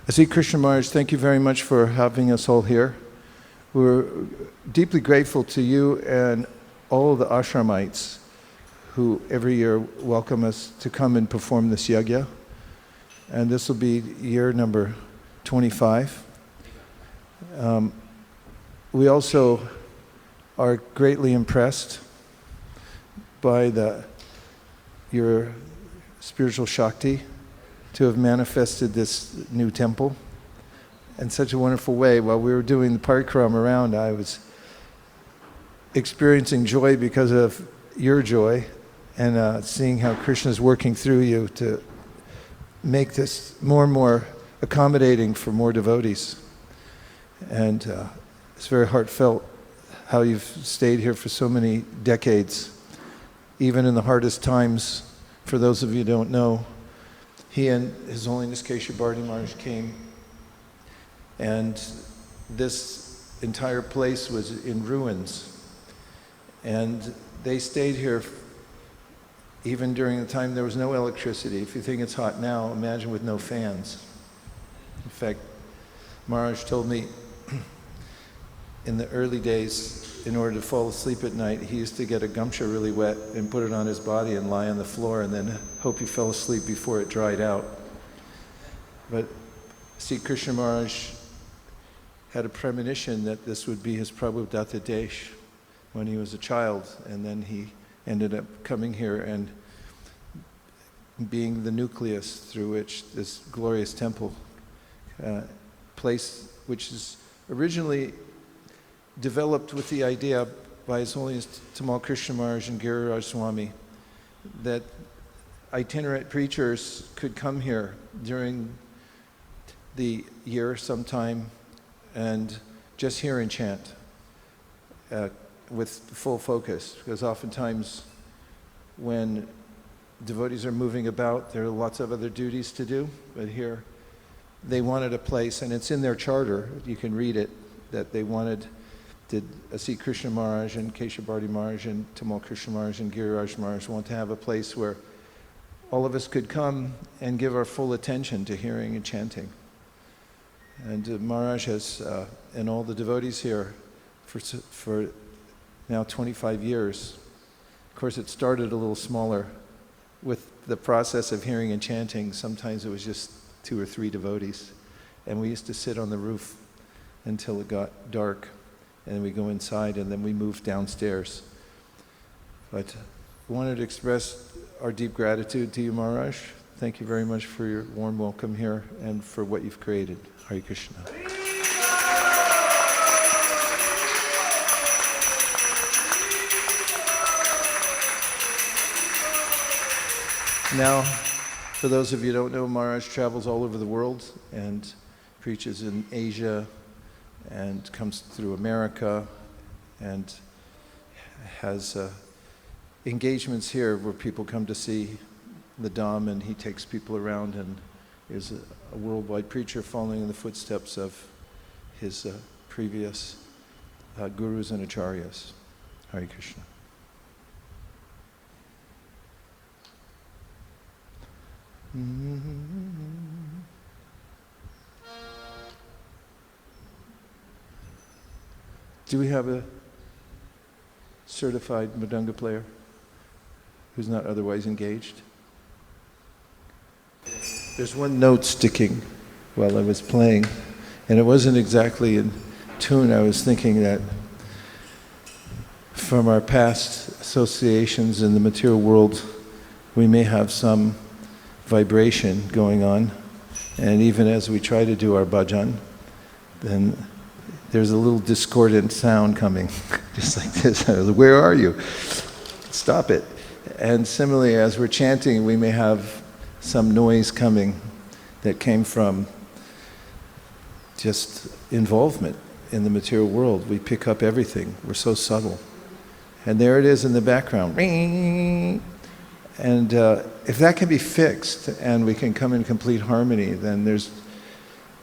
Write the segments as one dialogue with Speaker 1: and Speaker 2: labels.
Speaker 1: Sri Krishna Maharaj, thank you very much for having us all here. We're deeply grateful to you and all of the ashramites who every year welcome us to come and perform this yajna. And this will be year number 25. We also are greatly impressed by your spiritual Shakti to have manifested this new temple in such a wonderful way. While we were doing the parikrama around, I was experiencing joy because of your joy and seeing how Krishna is working through you to make this more and more accommodating for more devotees. And it's very heartfelt how you've stayed here for so many decades, even in the hardest times. For those of you who don't know, he and His Holiness Keśava Bhāratī Mahārāja came, and this entire place was in ruins. And they stayed here even during the time there was no electricity. If you think it's hot now, imagine with no fans. In fact, Maharaj told me in the early days, in order to fall asleep at night, he used to get a gamcha really wet and put it on his body and lie on the floor and then hope he fell asleep before it dried out. But Sri Krishna Maharaj had a premonition that this would be his Prabhupada Desh when he was a child, and then he ended up coming here and being the nucleus through which this glorious temple, place which is originally developed with the idea by His Holiness Tamal Krishna Maharaj and Giriraj Swami that itinerant preachers could come here during the year sometime and just hear and chant with full focus, because oftentimes when devotees are moving about, there are lots of other duties to do, but here they wanted a place, and it's in their charter, you can read it, that they wanted Sri Krishna Maharaj and Keśava Bhāratī Mahārāja and Tamal Krishna Maharaj and Giriraj Maharaj want to have a place where all of us could come and give our full attention to hearing and chanting. And Maharaj has, and all the devotees here for now 25 years. Of course, it started a little smaller with the process of hearing and chanting. Sometimes it was just 2 or 3 devotees. And we used to sit on the roof until it got dark. And we go inside, and then we move downstairs. But I wanted to express our deep gratitude to you, Maharaj. Thank you very much for your warm welcome here and for what you've created. Hare Krishna. Now, for those of you who don't know, Maharaj travels all over the world and preaches in Asia, and comes through America and has engagements here where people come to see the Dham, and he takes people around and is a worldwide preacher following in the footsteps of his previous gurus and acharyas. Hare Krishna. Do we have a certified mridanga player who's not otherwise engaged? There's one note sticking while I was playing, and it wasn't exactly in tune. I was thinking that from our past associations in the material world, we may have some vibration going on, and even as we try to do our bhajan, then there's a little discordant sound coming, just like this. Where are you? Stop it. And similarly, as we're chanting, we may have some noise coming that came from just involvement in the material world. We pick up everything. We're so subtle. And there it is in the background. And if that can be fixed and we can come in complete harmony, then there's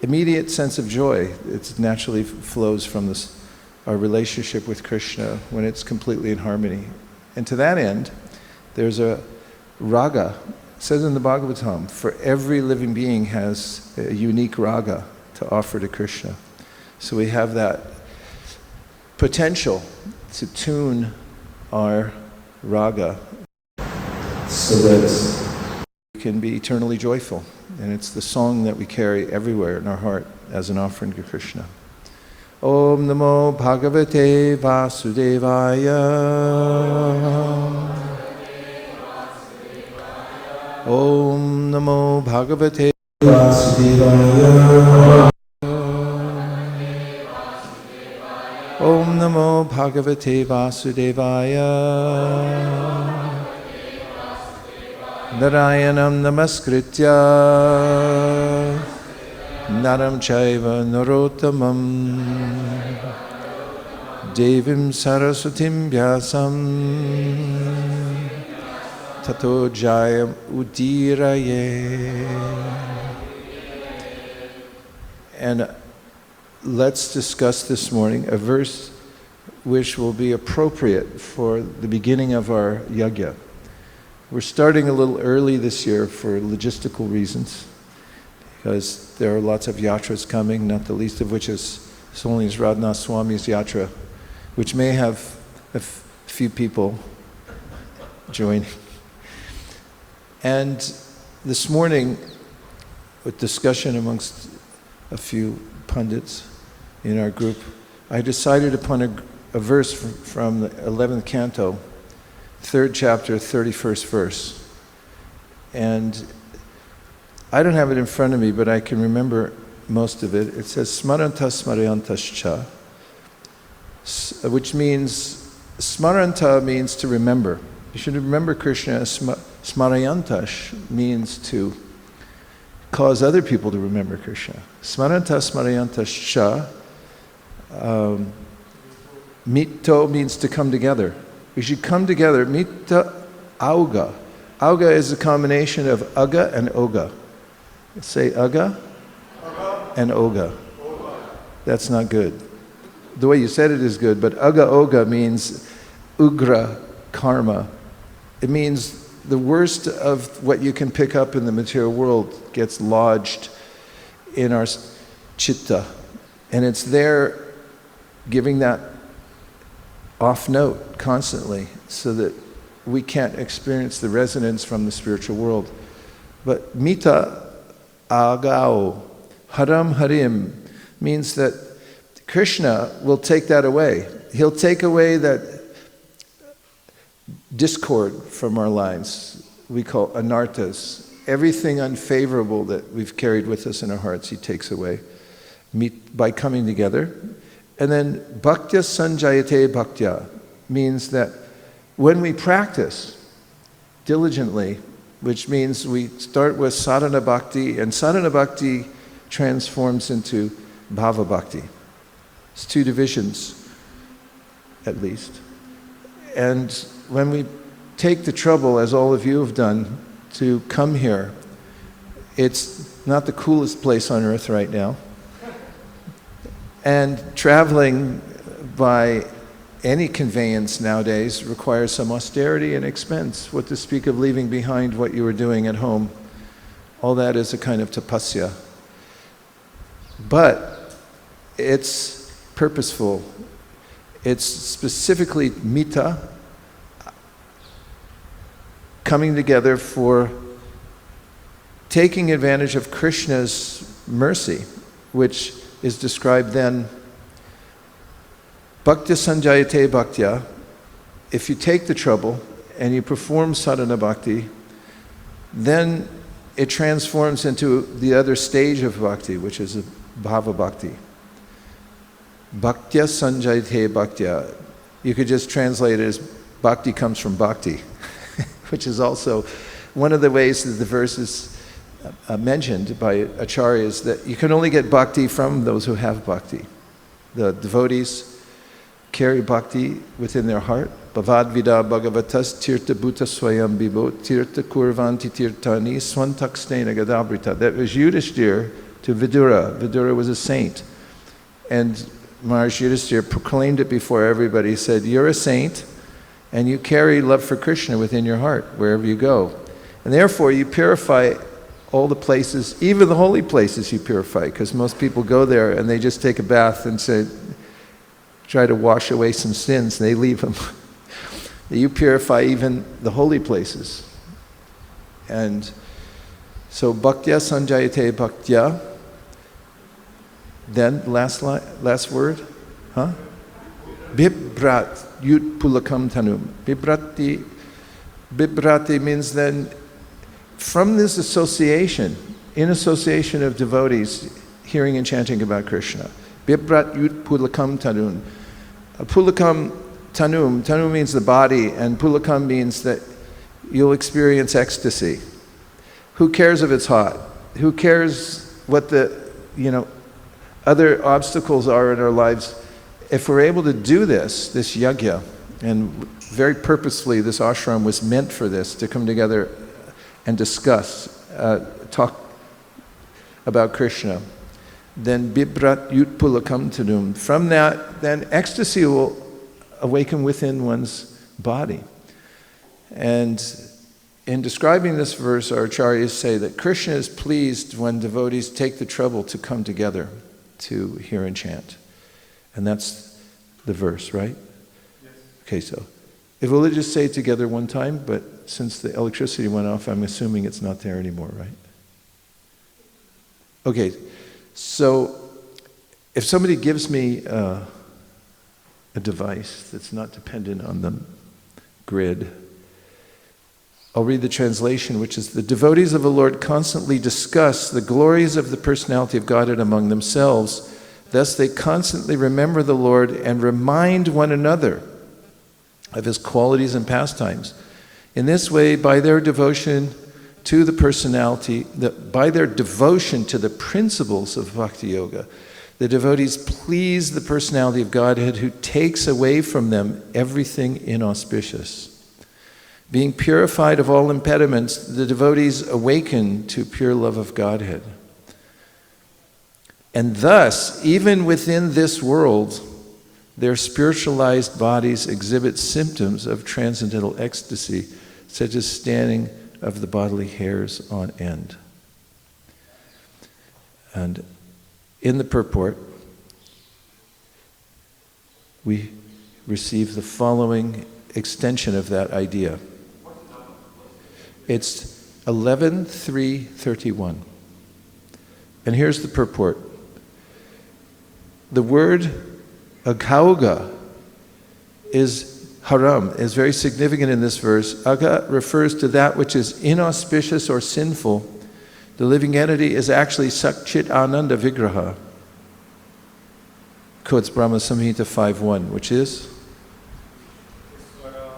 Speaker 1: immediate sense of joy. It naturally flows from our relationship with Krishna when it's completely in harmony. And to that end, there's a raga It says in the Bhagavatam, for every living being has a unique raga to offer to Krishna. So we have that potential to tune our raga so that we can be eternally joyful. And it's the song that we carry everywhere in our heart as an offering to Krishna. Om Namo Bhagavate Vasudevaya. Om Namo Bhagavate Vasudevaya. Om Namo Bhagavate Vasudevaya. Narayanam Namaskritya Naram Chaiva Narottamam Devim Saraswatim Vyasam Tato Jayam Udiraye. And let's discuss this morning a verse which will be appropriate for the beginning of our yajna. We're starting a little early this year for logistical reasons, because there are lots of yatras coming, not the least of which is His Holiness Radhanath Swami's yatra, which may have a few people joining. And this morning, with discussion amongst a few pundits in our group, I decided upon a verse from the 11th canto, 3rd chapter, 31st verse. And I don't have it in front of me, but I can remember most of it. It says, Smaranta smarayantascha, which means, smaranta means to remember. You should remember Krishna. Smarayantash means to cause other people to remember Krishna. Smaranta smarayantascha, mito means to come together. We should come together. Mita auga. Auga is a combination of aga and oga. Say aga and oga. That's not good. The way you said it is good, but aga oga means ugra karma. It means the worst of what you can pick up in the material world gets lodged in our chitta. And it's there giving that off note constantly so that we can't experience the resonance from the spiritual world. But mita agao, haram harim, means that Krishna will take that away. He'll take away that discord from our lives. We call anarthas. Everything unfavorable that we've carried with us in our hearts, He takes away by coming together. And then bhaktya sanjayate bhaktya means that when we practice diligently, which means we start with sadhana bhakti, and sadhana bhakti transforms into bhava bhakti. It's two divisions, at least. And when we take the trouble, as all of you have done, to come here, it's not the coolest place on earth right now. And traveling by any conveyance nowadays requires some austerity and expense. What to speak of leaving behind what you were doing at home. All that is a kind of tapasya. But it's purposeful. It's specifically mita, coming together for taking advantage of Krishna's mercy, which is described then, bhaktya sanjayate bhaktya. If you take the trouble and you perform sadhana bhakti, then it transforms into the other stage of bhakti, which is a bhava bhakti. Bhaktya sanjayate bhaktya. You could just translate it as bhakti comes from bhakti, which is also one of the ways that the verse is mentioned by acharyas, that you can only get bhakti from those who have bhakti. The devotees carry bhakti within their heart. Bhavad vida bhagavatas tirtha bhuta swayam bhibo tirtha kurvanti tirtani swantakstena gadabrita. That was Yudhishthir to Vidura. Vidura was a saint. And Maharaj Yudhishthir proclaimed it before everybody. He said, you're a saint and you carry love for Krishna within your heart wherever you go. And therefore, you purify all the places, even the holy places you purify, because most people go there and they just take a bath and say, try to wash away some sins, and they leave them. You purify even the holy places. And so, bhaktya sanjayate bhaktya. Then, last word, huh? Bibrat yut pulakam tanum. Bibrati means then, from this association, in association of devotees hearing and chanting about Krishna, Bibrat yut pulakam tanum. Pulakam tanum means the body, and pulakam means that you'll experience ecstasy. Who cares if it's hot? Who cares what the, other obstacles are in our lives? If we're able to do this yajna, and very purposefully this ashram was meant for this, to come together and discuss, talk about Krishna, then bibrat yut pulakam tanum. From that, then ecstasy will awaken within one's body. And in describing this verse, our acharyas say that Krishna is pleased when devotees take the trouble to come together to hear and chant. And that's the verse, right? Yes. Okay, so if we'll just say it together one time, but since the electricity went off, I'm assuming it's not there anymore, right? Okay, so if somebody gives me a device that's not dependent on the grid, I'll read the translation, which is, the devotees of the Lord constantly discuss the glories of the personality of Godhead among themselves. Thus they constantly remember the Lord and remind one another of his qualities and pastimes. In this way, by their devotion to the personality, by their devotion to the principles of Bhakti Yoga, the devotees please the personality of Godhead, who takes away from them everything inauspicious. Being purified of all impediments, the devotees awaken to pure love of Godhead. And thus, even within this world, their spiritualized bodies exhibit symptoms of transcendental ecstasy, such as standing of the bodily hairs on end. And in the purport, we receive the following extension of that idea. It's 11.3.31. And here's the purport. The word agauga is haram, is very significant in this verse. Aga refers to that which is inauspicious or sinful. The living entity is actually Sakchit Ananda Vigraha. Quotes Brahma Samhita 5.1, which is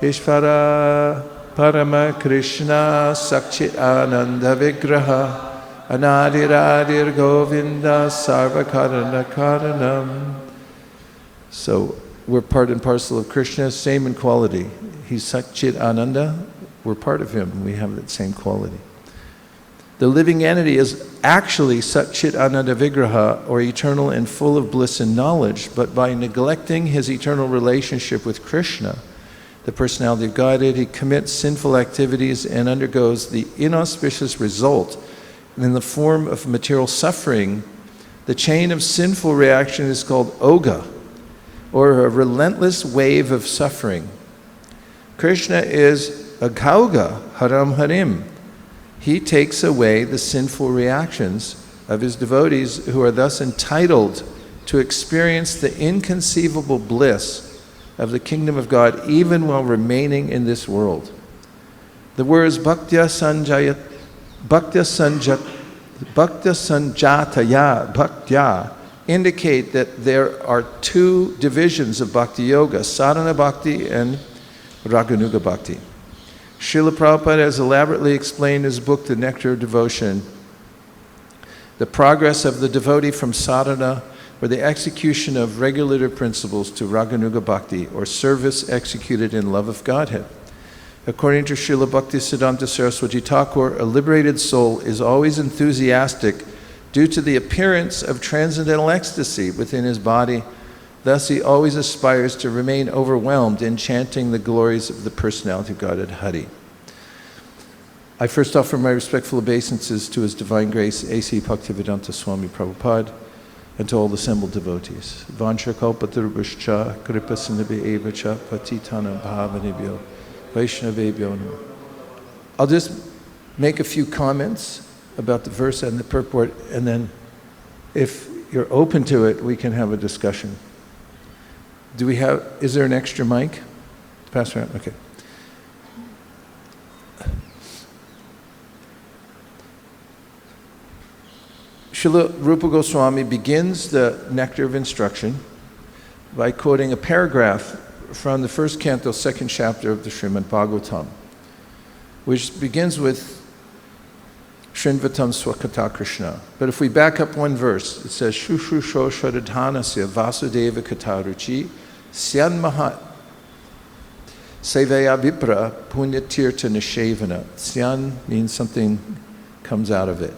Speaker 1: Ishvara Parama Krishna Sakchit Ananda Vigraha Anadiradir Govinda Sarva Karana Karanam. So we're part and parcel of Krishna, same in quality. He's Sakchit Ananda, we're part of him, we have that same quality. The living entity is actually Sakchit Ananda Vigraha, or eternal and full of bliss and knowledge, but by neglecting his eternal relationship with Krishna, the personality of Godhead, he commits sinful activities and undergoes the inauspicious result in the form of material suffering. The chain of sinful reaction is called oga, or a relentless wave of suffering. Krishna is agauga haram harim. He takes away the sinful reactions of his devotees, who are thus entitled to experience the inconceivable bliss of the kingdom of God, even while remaining in this world. The words bhaktya sanjataya bhaktya indicate that there are two divisions of bhakti yoga, sadhana bhakti and raganuga bhakti. Srila Prabhupada has elaborately explained in his book, The Nectar of Devotion, the progress of the devotee from sadhana, or the execution of regulative principles, to raganuga bhakti, or service executed in love of Godhead. According to Srila Bhaktisiddhanta Saraswati Thakur, a liberated soul is always enthusiastic due to the appearance of transcendental ecstasy within his body. Thus he always aspires to remain overwhelmed in chanting the glories of the personality of Godhead Hari. I first offer my respectful obeisances to His Divine Grace, A.C. Bhaktivedanta Swami Prabhupada, and to all the assembled devotees. Vancha kalpatarubhascha kripasindhabhi evacha patitana bhavanibhyo vaishnavebhyo namo. I'll just make a few comments about the verse and the purport, and then if you're open to it, we can have a discussion. Is there an extra mic? Pass around, okay. Srila Rupa Goswami begins the Nectar of Instruction by quoting a paragraph from the first canto, second chapter of the Srimad Bhagavatam, which begins with Shrinvatam Swakata Krishna. But if we back up one verse, it says, Shushrusho Shradhanasya Vasudeva Kataruchi Syan Mahat Sevaya Vipra Punyatirtha Nishevana. Syan means something comes out of it.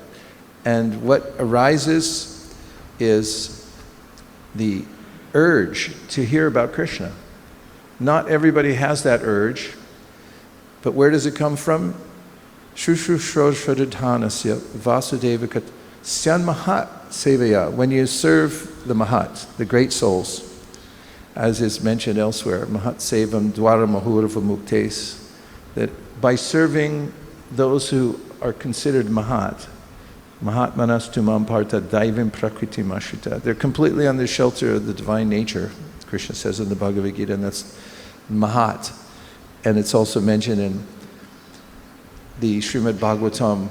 Speaker 1: And what arises is the urge to hear about Krishna. Not everybody has that urge, but where does it come from? Shushrusho Shradhanasya Vasudeva Kat Syan Mahat Sevaya. When you serve the Mahat, the great souls, as is mentioned elsewhere, Mahat Sevam Dwara Mahurava Muktes, that by serving those who are considered Mahat, Mahatmanas tumam parta daivim prakriti mashrita. They're completely under shelter of the divine nature, Krishna says in the Bhagavad Gita, and that's Mahat. And it's also mentioned in the Srimad Bhagavatam,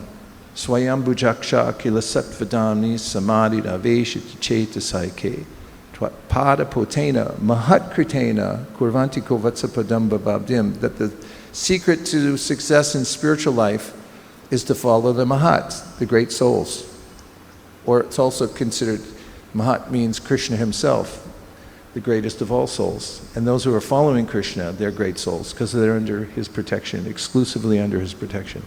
Speaker 1: Swayam Bhujaksha Akila Sattvadamni Samadhi Aveshiti Cheta Saike Pada Potena Mahat Kritena Kurvanti Kovatsapadam Bababdim. That the secret to success in spiritual life is to follow the Mahat, the great souls. Or it's also considered, Mahat means Krishna himself, the greatest of all souls. And those who are following Krishna, they're great souls, because they're under his protection, exclusively under his protection.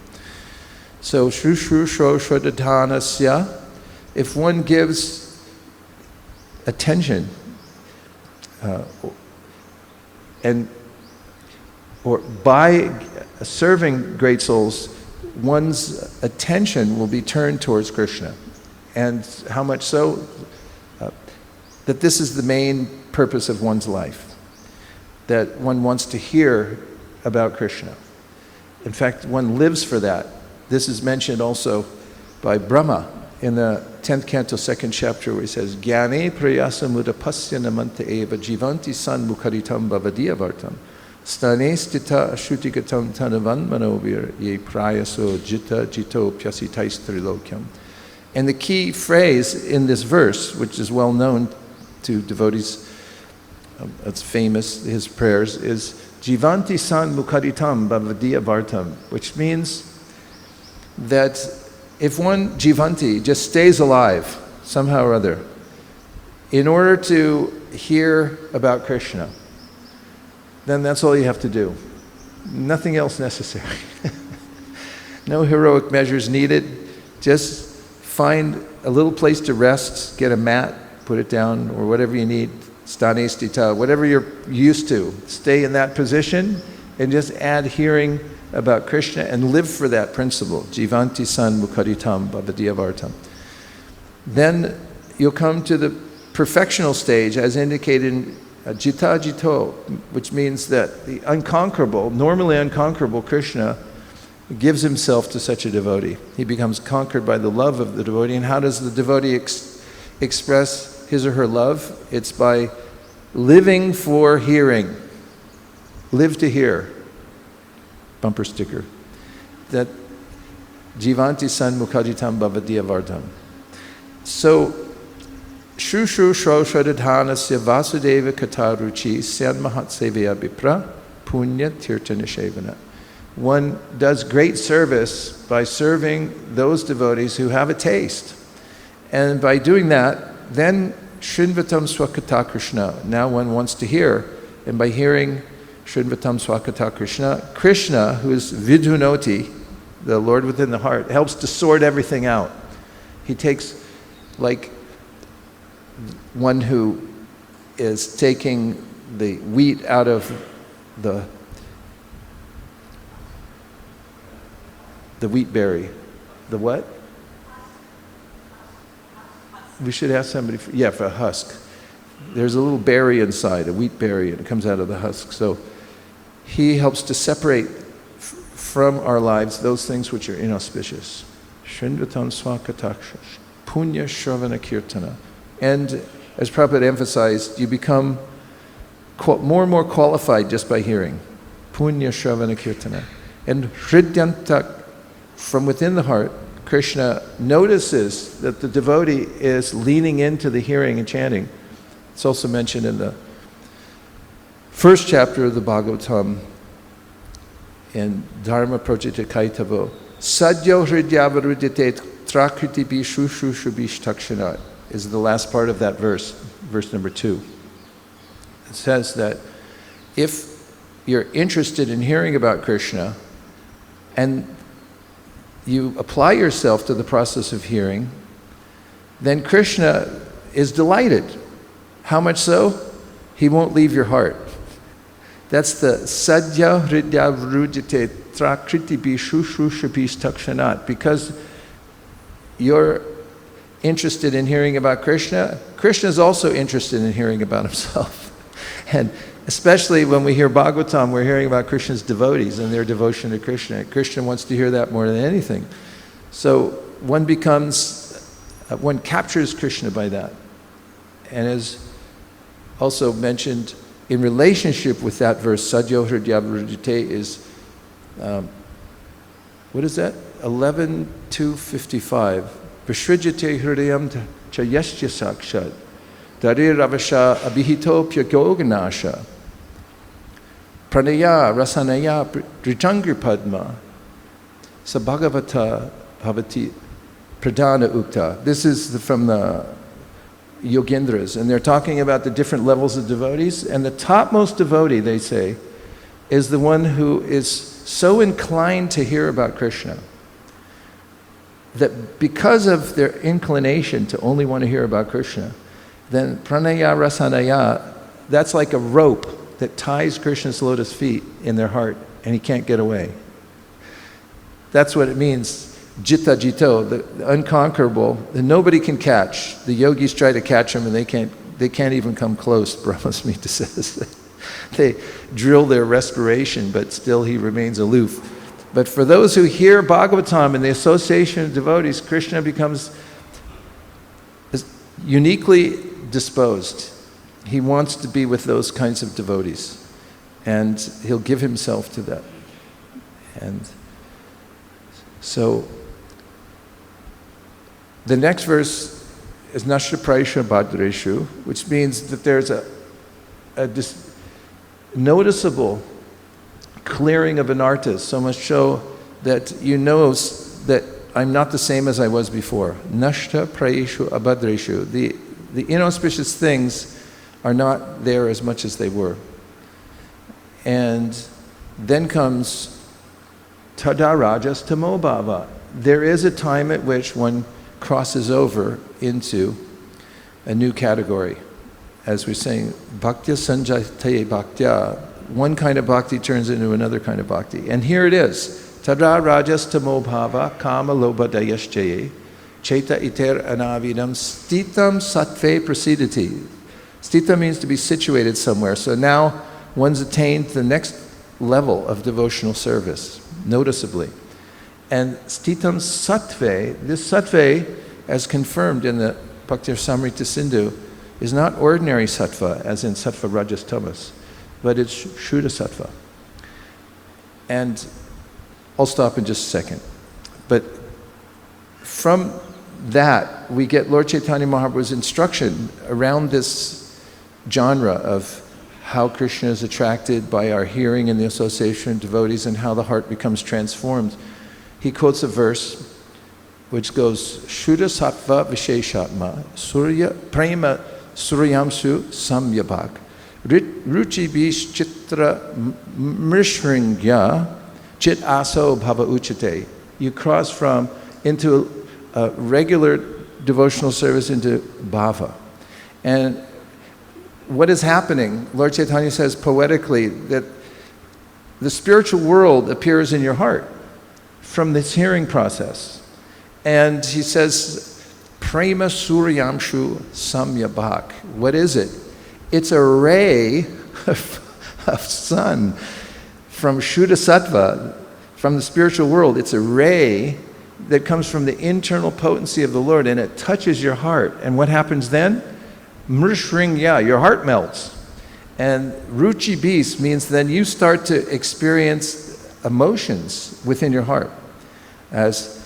Speaker 1: So, Shushrusho Shradhanasya, if one gives attention, or by serving great souls, one's attention will be turned towards Krishna. And how much so? That this is the main purpose of one's life. That one wants to hear about Krishna. In fact, one lives for that. This is mentioned also by Brahma in the 10th canto, 2nd chapter, where he says, Gyane prayasa mudapasya namanta eva jivanti san mukharitam bhavadiya vartam. Stane stita ashrutigatam tanavan manovir ye prayaso jita jito pyasitais trilokyam. And the key phrase in this verse, which is well known to devotees, it's famous, his prayers, is Jivanti san mukharitam bhavadiya vartam, which means that if one jivanti just stays alive somehow or other, in order to hear about Krishna, then that's all you have to do. Nothing else necessary. No heroic measures needed. Just find a little place to rest, get a mat, put it down, or whatever you need, stane stita, whatever you're used to. Stay in that position and just add hearing about Krishna and live for that principle. Jivanti san mukharitam bhavadiya vartam. Then you'll come to the perfectional stage as indicated in Jita Jito, which means that the unconquerable, normally unconquerable Krishna gives himself to such a devotee. He becomes conquered by the love of the devotee. And how does the devotee express his or her love? It's by living for hearing. Live to hear. Bumper sticker. That Jivanti san mukhajitam bhavadiya vardham. So, Shushu Shradhanasya Vasudeva Kataruchi Syan Mahat Sevaya Vipra Punya Tirtha Nishevana. One does great service by serving those devotees who have a taste. And by doing that, then Shrinvatam Swakata Krishna. Now one wants to hear. And by hearing Shrinvatam Swakata Krishna, Krishna, who is Vidhunoti, the Lord within the heart, helps to sort everything out. He takes, like one who is taking the wheat out of the The wheat berry. The what? We should ask somebody, for a husk. There's a little berry inside, a wheat berry, and it comes out of the husk. So he helps to separate from our lives those things which are inauspicious. Shrindvatam swakataksha, punya shravana kirtana. And as Prabhupada emphasized, you become more and more qualified just by hearing. Punya shravana kirtana. And hridyantak, from within the heart, Krishna notices that the devotee is leaning into the hearing and chanting. It's also mentioned in the first chapter of the Bhagavatam in Dharma Projita Kaitavo. Sadyo hridyavarudite trakriti bishushushubishtakshanat is the last part of that verse number 2. It says that if you're interested in hearing about Krishna and you apply yourself to the process of hearing, then Krishna is delighted. How much so? He won't leave your heart. That's the sadhya hridya vrujite trakriti bishushrushabhishtakshanat. Because you're interested in hearing about Krishna, Krishna is also interested in hearing about himself. And especially when we hear Bhagavatam, we're hearing about Krishna's devotees and their devotion to Krishna. Krishna wants to hear that more than anything. So one captures Krishna by that. And as also mentioned in relationship with that verse, Sadhyo Hridya Vrujite is, what is that? 11:255. Vishrijate Hridayam Chayasya Sakshat. Darir Ravasha Abhihito Pyagoganasha. Pranaya Rasanaya Dritangri Padma. Sabhagavata Bhavati Pradana Ukta. This is from the Yogendras, and they're talking about the different levels of devotees. And the topmost devotee, they say, is the one who is so inclined to hear about Krishna that because of their inclination to only want to hear about Krishna, then pranaya rasanaya, that's like a rope that ties Krishna's lotus feet in their heart, and he can't get away. That's what it means. Jita jito, the unconquerable, that nobody can catch. The yogis try to catch him, and they can't even come close, Brahmasmita says. They drill their respiration, but still he remains aloof. But for those who hear Bhagavatam and the association of devotees, Krishna becomes uniquely disposed. He wants to be with those kinds of devotees, and he'll give himself to that. And so the next verse is Nashta Praisha Bhadreshu, which means that there's a noticeable clearing of anarthas, so much so that you know that I'm not the same as I was before. Nashta Praishu Abhadreshu. The inauspicious things are not there as much as they were. And then comes Tada Rajas Tamo Bhava. There is a time at which one crosses over into a new category. As we're saying, Bhaktya Sanjate Bhaktya, one kind of bhakti turns into another kind of bhakti. And here it is. Tada Rajas Tamo Bhava Kama Lobha Dayaschaye Cheta Iter Anavidam Stitam Sattve Prasidati. Stita means to be situated somewhere. So now one's attained the next level of devotional service, noticeably. And Stitam Sattve, this Sattve, as confirmed in the Bhakti Samrita Sindhu, is not ordinary sattva, as in sattva rajas tamas, but it's Shuddha sattva. And I'll stop in just a second. But from that, we get Lord Chaitanya Mahaprabhu's instruction around this genre of how Krishna is attracted by our hearing and the association of devotees and how the heart becomes transformed. He quotes a verse which goes, Shuddha sattva visheshatma surya prema suryamsu samyabhak ruchi bish chitra mrishringya chit aso bhava uchate. You cross from into a regular devotional service into bhava. And what is happening? Lord Chaitanya says poetically that the spiritual world appears in your heart. from this hearing process. And he says, Prema Suryamshu Samyabhak. What is it? It's a ray of sun from Shuddha Sattva, from the spiritual world. It's a ray that comes from the internal potency of the Lord, and it touches your heart. And what happens then? Mrishringya, your heart melts. And Ruchi Bis means then you start to experience emotions within your heart, as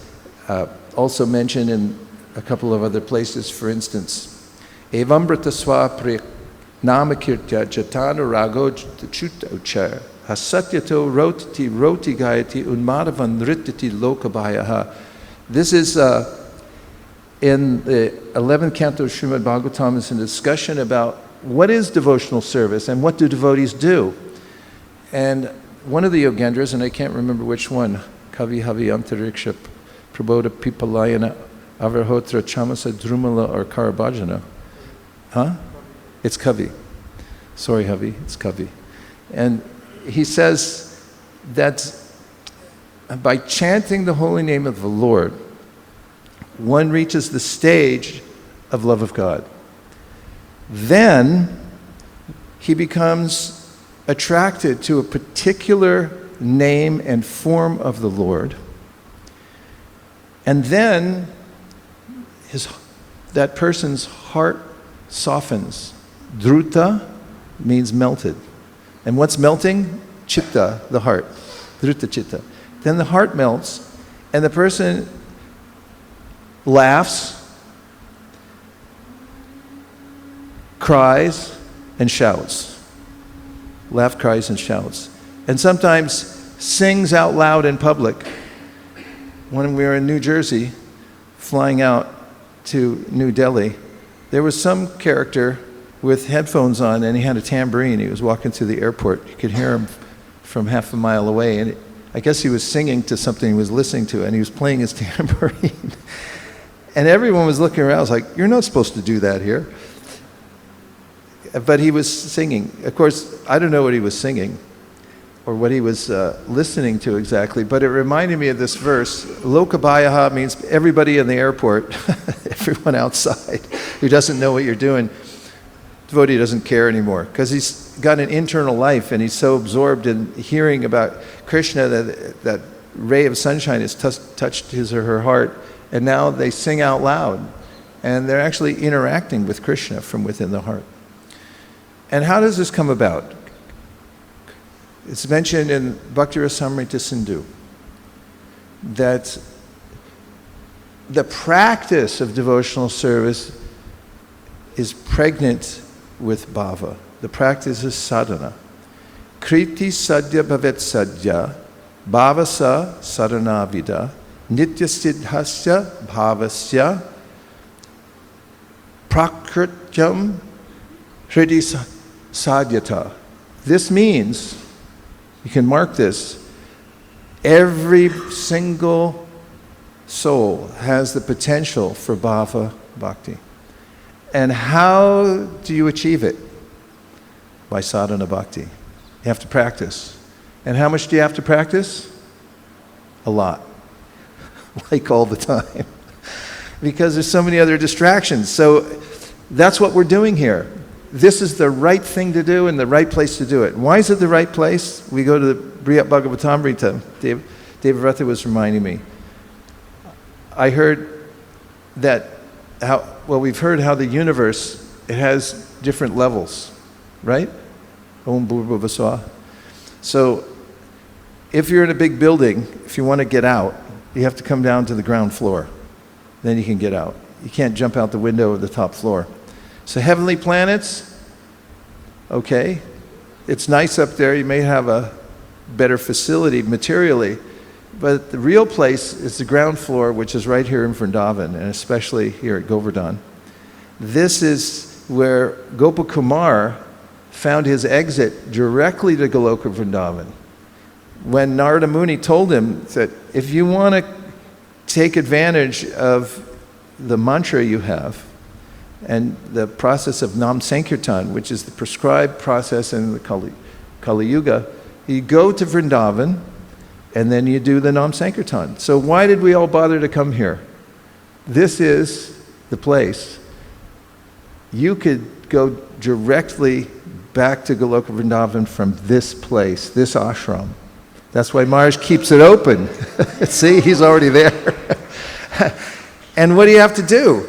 Speaker 1: also mentioned in a couple of other places. For instance, Evambrata Swapri Namakirtya Jatana Rago Chutocha Hasatyato Rotiti Roti Gayati Unmadavan Nrititi Lokabhayaha. This is in the 11th canto of Srimad Bhagavatam, is a discussion about what is devotional service and what do devotees do. And one of the Yogendras, and I can't remember which one, Kavi Havi Antariksha Prabodha Pipalayana Avarhotra Chamasa Drumala or Karabhajana. Huh? It's Kavi. Sorry, Havi, it's Kavi. And he says that by chanting the holy name of the Lord, one reaches the stage of love of God. Then he becomes attracted to a particular name and form of the Lord. And then that person's heart softens. Druta means melted. And what's melting? Chitta, the heart. Druta chitta. Then the heart melts, and the person laughs, cries, and shouts. Laugh, cries, and shouts. And sometimes sings out loud in public. When we were in New Jersey, flying out to New Delhi, there was some character with headphones on, and he had a tambourine. He was walking through the airport. You could hear him from half a mile away, and I guess he was singing to something he was listening to, and he was playing his tambourine. And everyone was looking around. I was like, you're not supposed to do that here. But he was singing. Of course, I don't know what he was singing or what he was listening to exactly, but it reminded me of this verse. Lokabhayaha means everybody in the airport, everyone outside who doesn't know what you're doing. Devotee doesn't care anymore because he's got an internal life and he's so absorbed in hearing about Krishna that that ray of sunshine has touched his or her heart, and now they sing out loud and they're actually interacting with Krishna from within the heart. And how does this come about? It's mentioned in Bhakti Rasamrita Sindhu that the practice of devotional service is pregnant with bhava. The practice is sadhana. Kriti sadhya bhavet sadhya, bhavasa sadhana vida, nitya siddhasya bhavasya, prakrityam hridi sadhyata. This means, you can mark this, every single soul has the potential for bhava bhakti. And how do you achieve it? By sadhana bhakti. You have to practice. And how much do you have to practice? A lot. Like all the time. Because there's so many other distractions. So that's what we're doing here. This is the right thing to do and the right place to do it. Why is it the right place? We go to the Briyat Bhagavatamrita. Devavrata was reminding me. I heard that we've heard how the universe, it has different levels, right? Om Bhurva Swaha. So if you're in a big building, if you want to get out, you have to come down to the ground floor. Then you can get out. You can't jump out the window of the top floor. So heavenly planets, okay, it's nice up there. You may have a better facility materially, but the real place is the ground floor, which is right here in Vrindavan, and especially here at Govardhana. This is where Gopakumar found his exit directly to Goloka Vrindavan. When Narada Muni told him that if you want to take advantage of the mantra you have, and the process of Nam Sankirtan, which is the prescribed process in the Kali Yuga, you go to Vrindavan, and then you do the Nam Sankirtan. So why did we all bother to come here? This is the place. You could go directly back to Goloka Vrindavan from this place, this ashram. That's why Maharaj keeps it open. See, he's already there. And what do you have to do?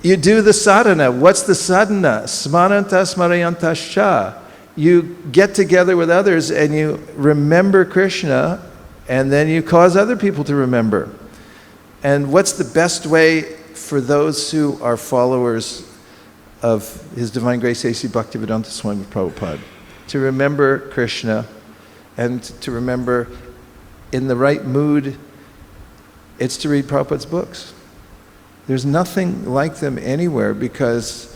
Speaker 1: You do the sadhana. What's the sadhana? Smaranta smarayantascha. You get together with others and you remember Krishna, and then you cause other people to remember. And what's the best way for those who are followers of His Divine Grace A.C. Bhaktivedanta Swami Prabhupada? To remember Krishna, and to remember in the right mood, it's to read Prabhupada's books. There's nothing like them anywhere because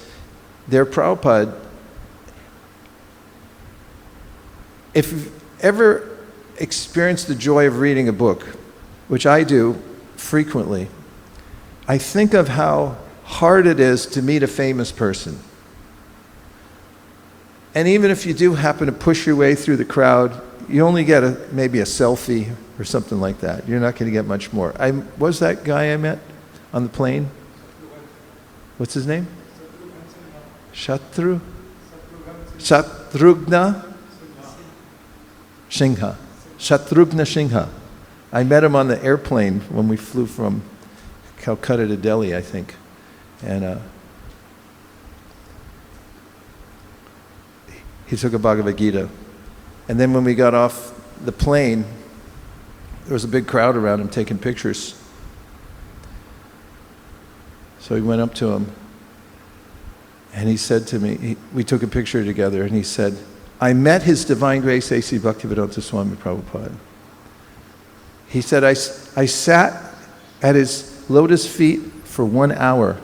Speaker 1: they're Prabhupada. If you've ever experienced the joy of reading a book, which I do frequently, I think of how hard it is to meet a famous person. And even if you do happen to push your way through the crowd, you only get maybe a selfie or something like that. You're not going to get much more. What was that guy I met on the plane? What's his name? Shatrugna Singha. Shatrugna Singha. I met him on the airplane when we flew from Calcutta to Delhi, I think. And he took a Bhagavad Gita. And then when we got off the plane, there was a big crowd around him taking pictures. So he went up to him, and he said to me, we took a picture together, and he said, I met His Divine Grace A.C. Bhaktivedanta Swami Prabhupada. He said, I sat at his lotus feet for 1 hour,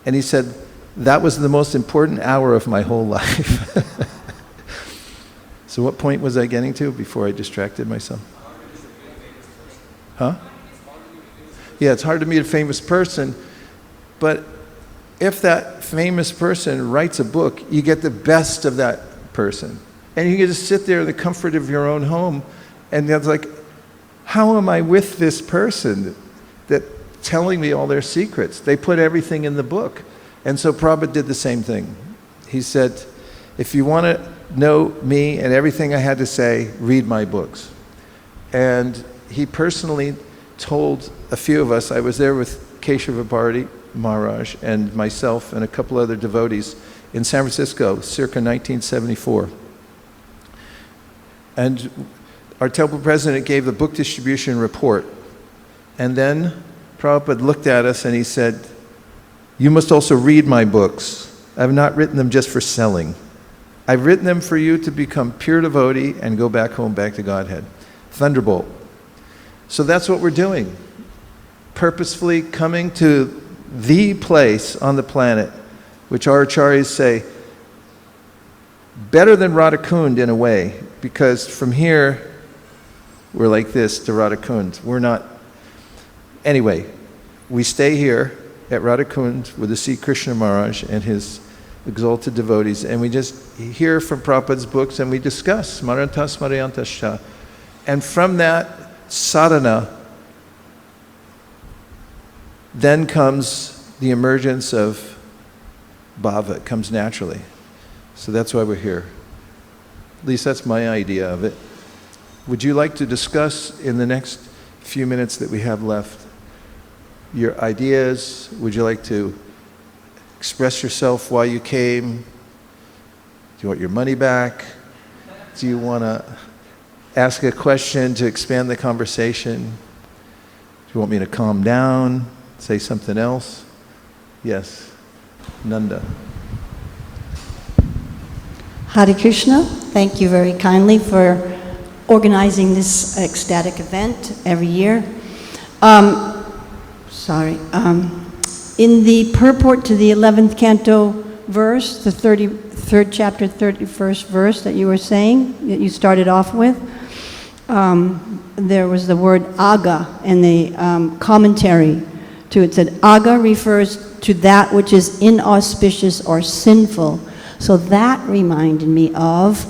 Speaker 1: and he said, that was the most important hour of my whole life. So what point was I getting to before I distracted myself? Huh? Yeah, it's hard to meet a famous person, but if that famous person writes a book, you get the best of that person. And you can just sit there in the comfort of your own home, and it's like, how am I with this person that telling me all their secrets? They put everything in the book. And so Prabhupada did the same thing. He said, if you want to know me and everything I had to say, read my books. And he personally told a few of us, I was there with Keśava Bhāratī Mahārāja and myself and a couple other devotees in San Francisco, circa 1974. And our temple president gave the book distribution report. And then Prabhupada looked at us and he said, you must also read my books. I have not written them just for selling. I've written them for you to become pure devotee and go back home, back to Godhead. Thunderbolt. So that's what we're doing. Purposefully coming to the place on the planet, which our acharyas say, better than Radhakund in a way, because from here, we're like this to Radhakund. We're not. Anyway, we stay here at Radhakund with the Sri Krishna Maharaj and his exalted devotees, and we just hear from Prabhupada's books and we discuss Smaranta Smarayantascha. And from that sadhana, then comes the emergence of bhava. It comes naturally. So that's why we're here. At least that's my idea of it. Would you like to discuss in the next few minutes that we have left your ideas? Would you like to express yourself why you came? Do you want your money back? Do you want to ask a question to expand the conversation? Do you want me to calm down? Say something else? Yes. Nanda.
Speaker 2: Hare Krishna, thank you very kindly for organizing this ecstatic event every year. In the purport to the 11th canto verse, the 33rd chapter, 31st verse that you were saying, that you started off with, there was the word aga in the commentary to it. Said, aga refers to that which is inauspicious or sinful. So that reminded me of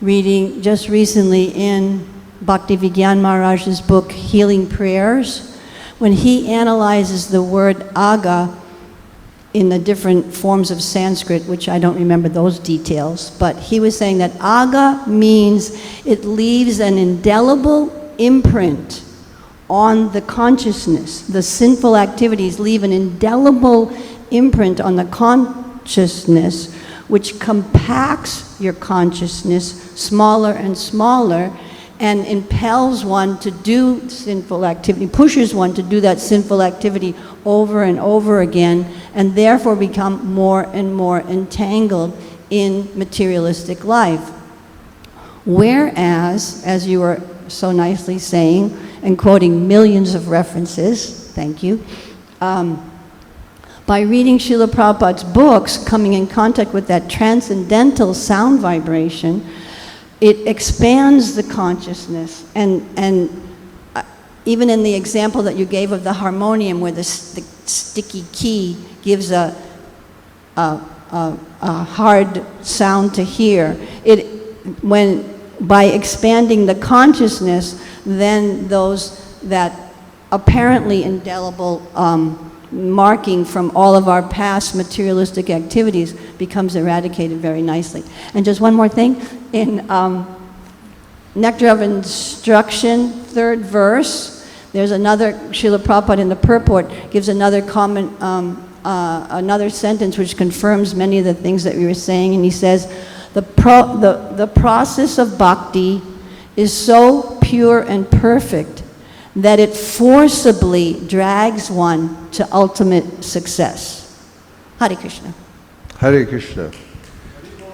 Speaker 2: reading just recently in Bhaktivigyan Maharaj's book, Healing Prayers, when he analyzes the word aga in the different forms of Sanskrit, which I don't remember those details, but he was saying that aga means it leaves an indelible imprint on the consciousness. The sinful activities leave an indelible imprint on the consciousness, which compacts your consciousness smaller and smaller and impels one to do sinful activity, pushes one to do that sinful activity over and over again, and therefore become more and more entangled in materialistic life. Whereas, as you were so nicely saying, and quoting millions of references, thank you, by reading Srila Prabhupada's books, coming in contact with that transcendental sound vibration, it expands the consciousness. And even in the example that you gave of the harmonium, where the sticky key gives a hard sound to hear, by expanding the consciousness, then that apparently indelible marking from all of our past materialistic activities becomes eradicated very nicely. And just one more thing, in Nectar of Instruction, 3rd verse, there's another, Srila Prabhupada in the purport gives another comment, another sentence which confirms many of the things that we were saying, and he says, the process of bhakti is so pure and perfect that it forcibly drags one to ultimate success. Hare Krishna.
Speaker 1: Hare Krishna.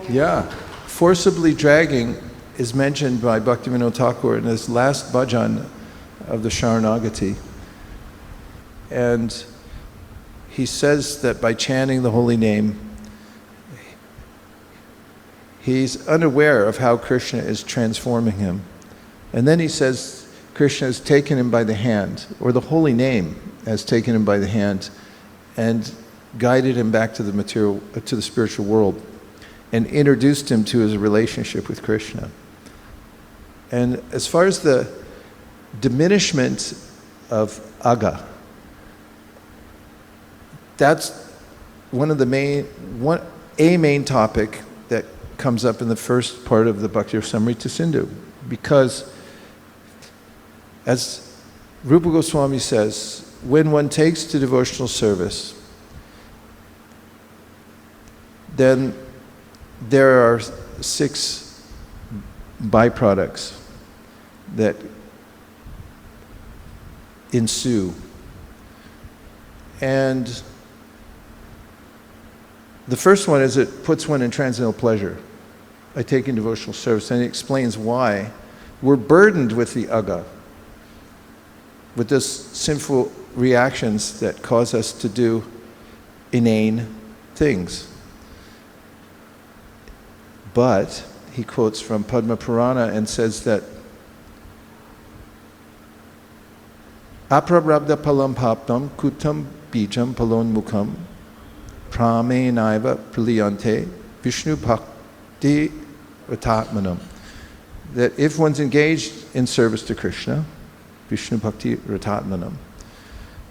Speaker 1: Yeah, forcibly dragging is mentioned by Bhaktivinoda Thakur in his last bhajan of the Sharanagati. And he says that by chanting the holy name, he's unaware of how Krishna is transforming him. And then he says Krishna has taken him by the hand, or the holy name has taken him by the hand and guided him back to the spiritual world and introduced him to his relationship with Krishna. And as far as the diminishment of aga, that's a main topic that comes up in the first part of the Bhakti Rasamrita Sindhu, because as Rupa Goswami says, when one takes to devotional service, then there are 6 byproducts that ensue. And the first one is it puts one in transcendental pleasure by taking devotional service, and it explains why we're burdened with the aga, with those sinful reactions that cause us to do inane things. But he quotes from Padma Purana and says that aprarabdha palam paptam kutam bijam palon mukham pramenaiva praliyante Vishnu bhakti ratatmanam. That if one's engaged in service to Krishna, Vishnu bhakti ratatmanam,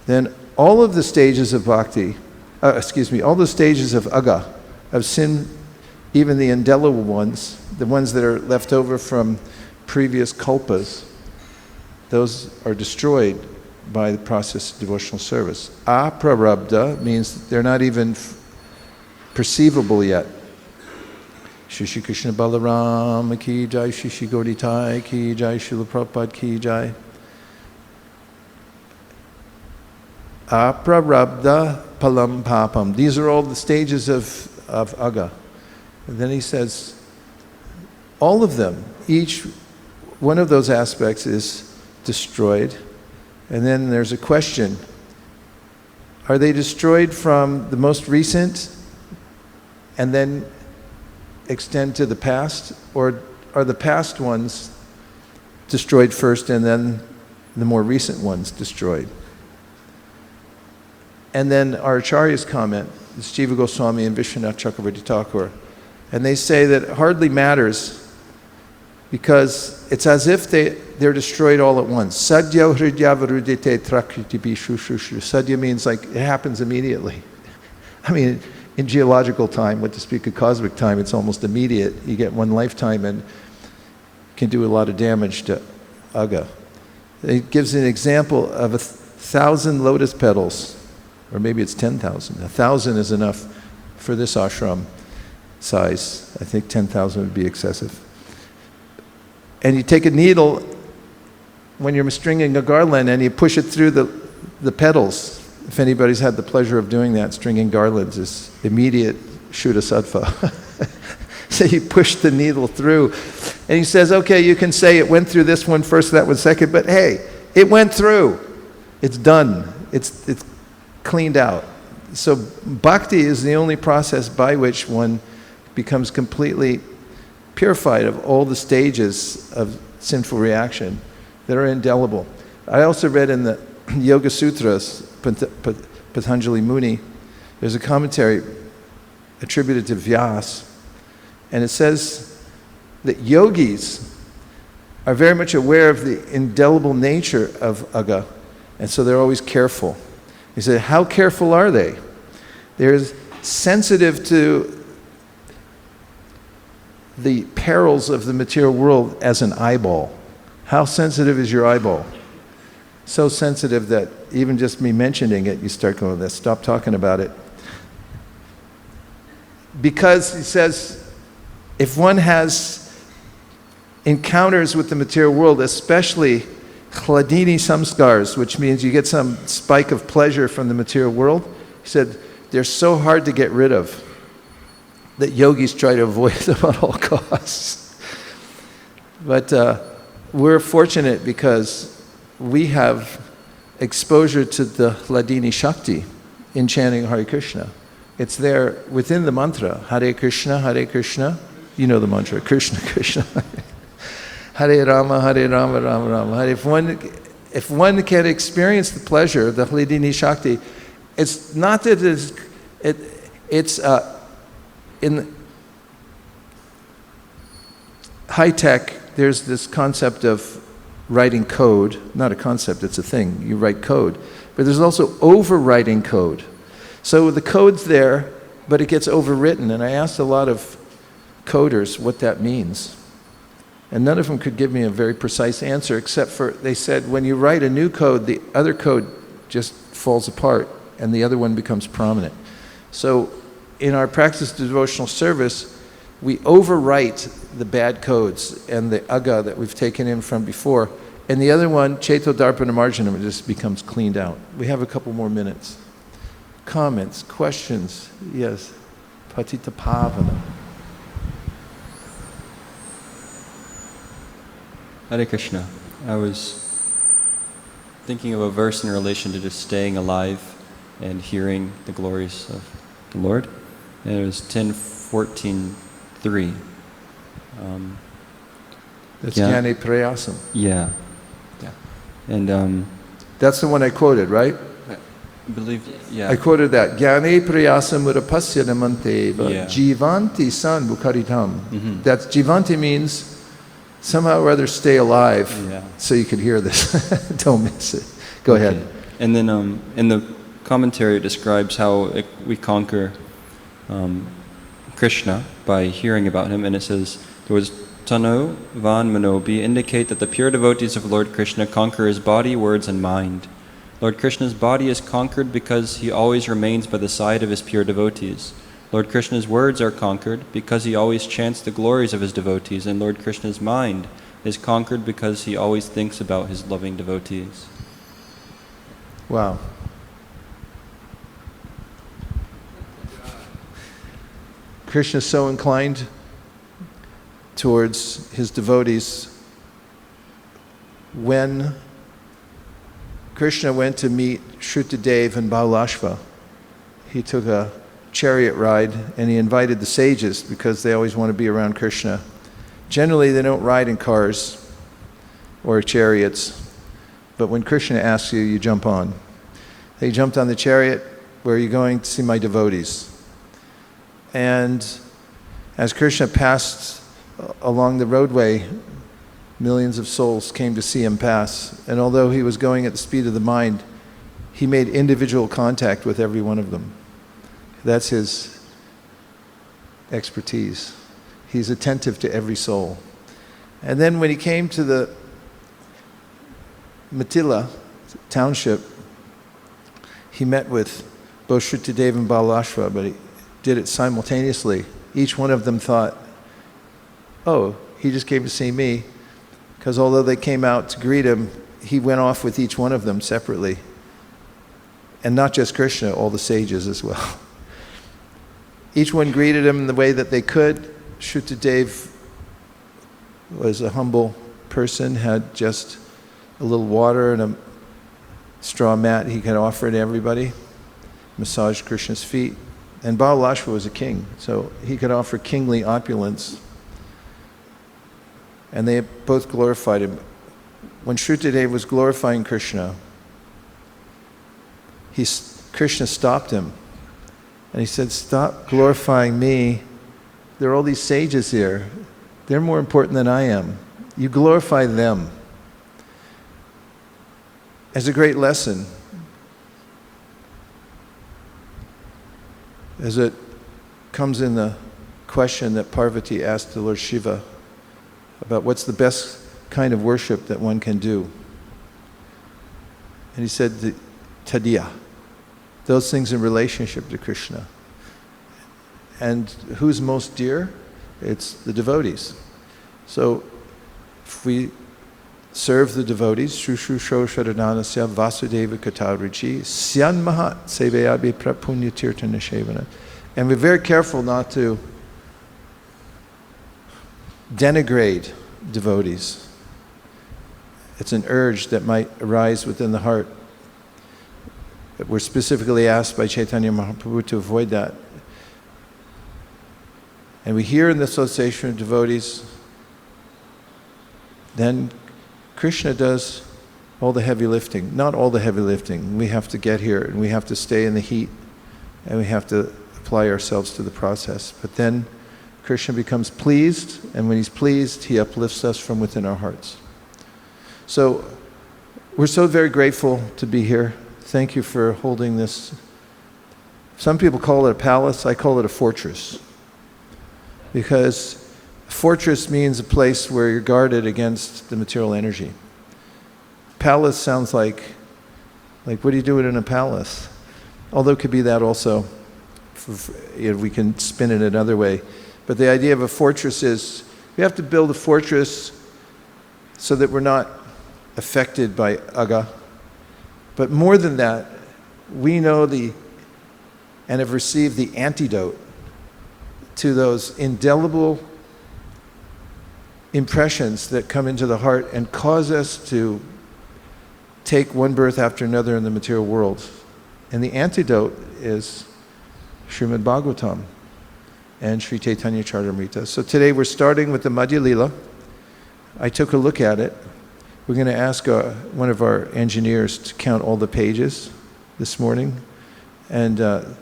Speaker 1: then all of the stages of bhakti, all the stages of aga, of sin, even the indelible ones, the ones that are left over from previous kalpas, those are destroyed by the process of devotional service. Aprarabdha means that they're not even perceivable yet. Shri Krishna Balaram ki jai, Shri Gauditai ki jai, Srila Prabhupada ki jai. Aprarabdha palam papam. These are all the stages of aga. And then he says, all of them, each one of those aspects is destroyed. And then there's a question. Are they destroyed from the most recent and then extend to the past? Or are the past ones destroyed first and then the more recent ones destroyed? And then our Acharya's comment, it's Jiva Goswami and Vishwanath Chakravarti Thakur, and they say that it hardly matters because it's as if they're destroyed all at once. Sadhya hridya varudite trakriti shushushu. Sadhya means like it happens immediately. I mean, in geological time, what to speak of cosmic time, it's almost immediate. You get one lifetime and can do a lot of damage to aga. It gives an example of 1,000 lotus petals, or maybe it's 10,000. 1,000 is enough for this ashram size. I think 10,000 would be excessive. And you take a needle when you're stringing a garland and you push it through the petals. If anybody's had the pleasure of doing that, stringing garlands is immediate Shuddha Sattva. So you push the needle through. And he says, okay, you can say it went through this one first, that one second, but hey, it went through. It's done. It's cleaned out. So bhakti is the only process by which one becomes completely purified of all the stages of sinful reaction that are indelible. I also read in the Yoga Sutras, Patanjali Muni, there's a commentary attributed to Vyas, and it says that yogis are very much aware of the indelible nature of aga, and so they're always careful. He said, how careful are they? They're sensitive to the perils of the material world as an eyeball. How sensitive is your eyeball? So sensitive that even just me mentioning it, you start going, let's stop talking about it. Because he says, if one has encounters with the material world, especially Hladini samskars, which means you get some spike of pleasure from the material world, he said, they're so hard to get rid of that yogis try to avoid them at all costs. But we're fortunate because we have exposure to the Hladini Shakti in chanting Hare Krishna. It's there within the mantra, Hare Krishna, Hare Krishna. You know the mantra, Krishna, Krishna. Hare Rama, Hare Rama, Rama Rama. If one can experience the pleasure of the Hladini Shakti, it's not that it's in high tech, there's this concept of writing code. Not a concept, it's a thing. You write code. But there's also overwriting code. So the code's there, but it gets overwritten. And I asked a lot of coders what that means. And none of them could give me a very precise answer, except for they said when you write a new code, the other code just falls apart and the other one becomes prominent. So in our practice of devotional service, we overwrite the bad codes and the aga that we've taken in from before, and the other one, Cheto Darpana Marjanam, just becomes cleaned out. We have a couple more minutes. Comments, questions? Yes. Patita Pavana.
Speaker 3: Hare Krishna. I was thinking of a verse in relation to just staying alive and hearing the glories of the Lord. And it was 10:14:3.
Speaker 1: That's Jnane Prayasam.
Speaker 3: Yeah. And
Speaker 1: that's the one I quoted, right?
Speaker 3: I believe, yeah.
Speaker 1: I quoted that. Jnane Prayasam Urapasya Namante Jivanti San Bukharitam. That's Jivanti means somehow or other stay alive, so you can hear this. Don't miss it. Go ahead.
Speaker 3: And then in the commentary it describes how we conquer Krishna by hearing about him, and it says, there was Tano Van Manobi indicate that the pure devotees of Lord Krishna conquer his body, words, and mind. Lord Krishna's body is conquered because he always remains by the side of his pure devotees. Lord Krishna's words are conquered because he always chants the glories of his devotees, and Lord Krishna's mind is conquered because he always thinks about his loving devotees.
Speaker 1: Wow. Krishna is so inclined towards his devotees. When Krishna went to meet Shrutadev and Baulashva, he took a chariot ride and he invited the sages because they always want to be around Krishna. Generally, they don't ride in cars or chariots, but when Krishna asks you, you jump on. They jumped on the chariot. Where are you going? To see my devotees. And as Krishna passed along the roadway millions of souls came to see him pass. And although he was going at the speed of the mind, he made individual contact with every one of them. That's his expertise. He's attentive to every soul. And then when he came to the Mithila township, he met with both Shrutadev and Balalashva, but he did it simultaneously. Each one of them thought, oh, he just came to see me, because although they came out to greet him, he went off with each one of them separately. And not just Krishna, all the sages as well. Each one greeted him in the way that they could. Shrutadev was a humble person, had just a little water and a straw mat he could offer to everybody, massage Krishna's feet. And Balalashva was a king, so he could offer kingly opulence. And they both glorified him. When Shrutadev was glorifying Krishna, Krishna stopped him. And he said, stop glorifying me. There are all these sages here. They're more important than I am. You glorify them. As a great lesson, as it comes in the question that Parvati asked the Lord Shiva about what's the best kind of worship that one can do. And he said, tadiya, those things in relationship to Krishna. And who's most dear? It's the devotees. So if we serve the devotees, Shushu Shoshadanasya Vasudeva Katavrichi, Syan Mahat Sevayabi Prapunya Tirtana Shevana. And we're very careful not to denigrate devotees. It's an urge that might arise within the heart. We're specifically asked by Chaitanya Mahaprabhu to avoid that. And we hear in the association of devotees, then Krishna does all the heavy lifting. Not all the heavy lifting. We have to get here and we have to stay in the heat and we have to apply ourselves to the process. But then Krishna becomes pleased, and when he's pleased, he uplifts us from within our hearts. So we're so very grateful to be here. Thank you for holding this. Some people call it a palace. I call it a fortress. Because a fortress means a place where you're guarded against the material energy. Palace sounds like what are you doing in a palace? Although it could be that also. We can spin it another way. But the idea of a fortress is we have to build a fortress so that we're not affected by aga. But more than that, we know and have received the antidote to those indelible impressions that come into the heart and cause us to take one birth after another in the material world. And the antidote is Srimad Bhagavatam and Sri Chaitanya Charitamrita. So today we're starting with the Madhya Lila. I took a look at it. We're going to ask one of our engineers to count all the pages this morning and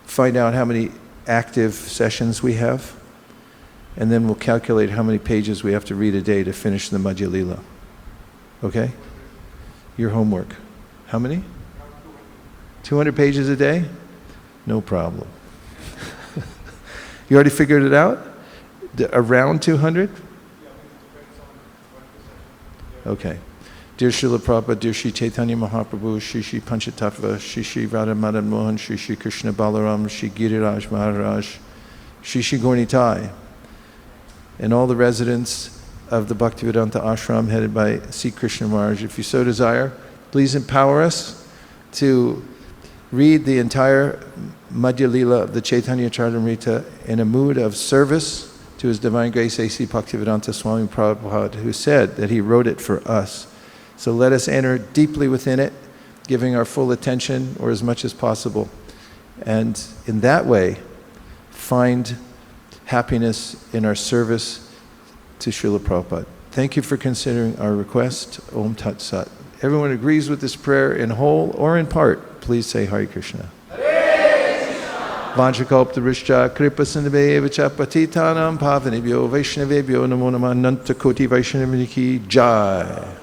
Speaker 1: find out how many active sessions we have. And then we'll calculate how many pages we have to read a day to finish the Madhya Lila. Okay? Your homework. How many? 200 pages a day? No problem. You already figured it out? Around 200? Okay. Dear Srila Prabhupada, dear Sri Chaitanya Mahaprabhu, Shri Shri Panchatattva, Shri Shri Radha Madan Mohan, Shri Shri Krishna Balaram, Shri Giriraj Maharaj, Shri Shri Gaurnitai, and all the residents of the Bhaktivedanta Ashram headed by C. Krishna Maharaj, if you so desire, please empower us to read the entire Madhya Lila of the Chaitanya Charitamrita in a mood of service to His Divine Grace A.C. Bhaktivedanta Swami Prabhupada, who said that he wrote it for us. So let us enter deeply within it, giving our full attention or as much as possible. And in that way, find happiness in our service to Srila Prabhupada. Thank you for considering our request. Om Tat Sat. Everyone agrees with this prayer in whole or in part. Please say Hare Krishna. Hare Krishna. Vanchakalptarishya kripa sindhave cha patitanam pavanebhyo Vaishnavebhyo namo namah Nanta Koti Vaishnaviki Jai.